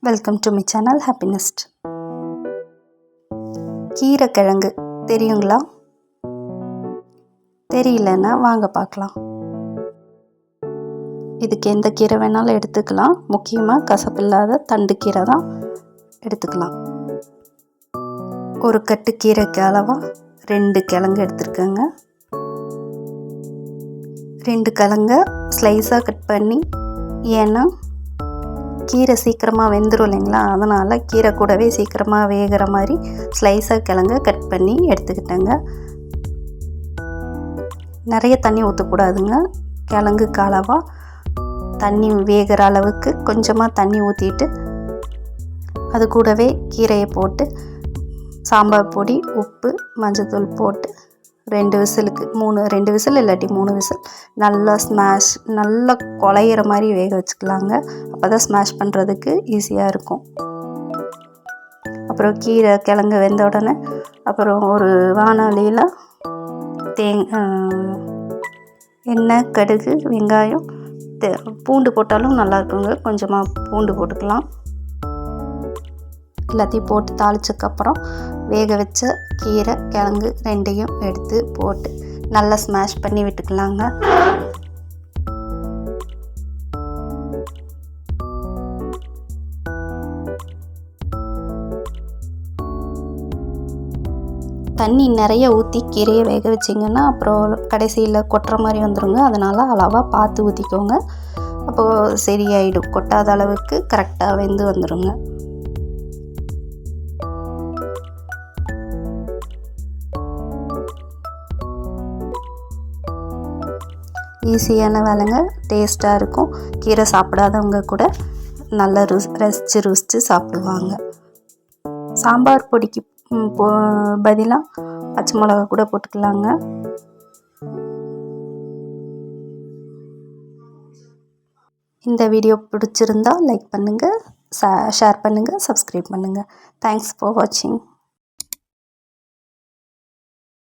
Welcome to my channel happiness. கீரைக்கிழங்கு தெரியுங்களா? தெரியலன்னா வாங்க பார்க்கலாம். இதுக்கு எந்த கீரை வேணாலும் எடுத்துக்கலாம். முக்கியமாக கசப்பில்லாத தண்டு கீரை தான் எடுத்துக்கலாம். ஒரு கட்டு கீரைக்கு அளவாக 2 கிழங்கு எடுத்துருக்கேங்க. 2 கிழங்க ஸ்லைஸாக கட் பண்ணி, ஏன்னா கீரை சீக்கிரமாக வெந்துடும் இல்லைங்களா, அதனால் கீரை கூடவே சீக்கிரமாக வேகிற மாதிரி ஸ்லைஸாக கிழங்க கட் பண்ணி எடுத்துக்கிட்டேங்க. நிறைய தண்ணி ஊற்றக்கூடாதுங்க. கிழங்குக்கு அளவாக தண்ணி வேகிற அளவுக்கு கொஞ்சமாக தண்ணி ஊற்றிட்டு அது கூடவே கீரையை போட்டு சாம்பார் பொடி, உப்பு, மஞ்சள்தூள் போட்டு 2 விசிலுக்கு 2 விசில் இல்லாட்டி 3 விசில் நல்லா குழையிற மாதிரி வேக வச்சுக்கலாங்க. அப்போ தான் ஸ்மாஷ் பண்ணுறதுக்கு ஈஸியாக இருக்கும். அப்புறம் கீரை கிழங்கு வெந்த உடனே அப்புறம் ஒரு வாணலியில் எண்ணெய், கடுகு, வெங்காயம், பூண்டு போட்டாலும் நல்லா இருக்குங்க. கொஞ்சமாக பூண்டு போட்டுக்கலாம். எல்லாத்தையும் போட்டு தாளிச்சதுக்கப்புறம் வேக வச்ச கீரை கிழங்கு 2யும் எடுத்து போட்டு நல்லா ஸ்மாஷ் பண்ணி விட்டுக்கலாங்க. தண்ணி நிறைய ஊற்றி கீரையை வேக வச்சிங்கன்னா அப்புறம் கடைசியில் கொட்டுற மாதிரி வந்துடுங்க. அதனால் அளவாக பார்த்து ஊற்றிக்கோங்க. அப்போது சரியாயிடும். கொட்டாத அளவுக்கு கரெக்டாக வெந்து வந்துடுங்க. ஈஸியான வேலைங்க, டேஸ்ட்டாக இருக்கும். கீரை சாப்பிடாதவங்க கூட நல்லா ரசித்து சாப்பிடுவாங்க. சாம்பார் பொடிக்கு பதிலாக பச்சை மிளகா கூட போட்டுக்கலாங்க. இந்த வீடியோ பிடிச்சிருந்தா லைக் பண்ணுங்கள், ஷேர் பண்ணுங்கள், சப்ஸ்கிரைப் பண்ணுங்கள். தேங்க்ஸ் ஃபார் வாட்சிங்.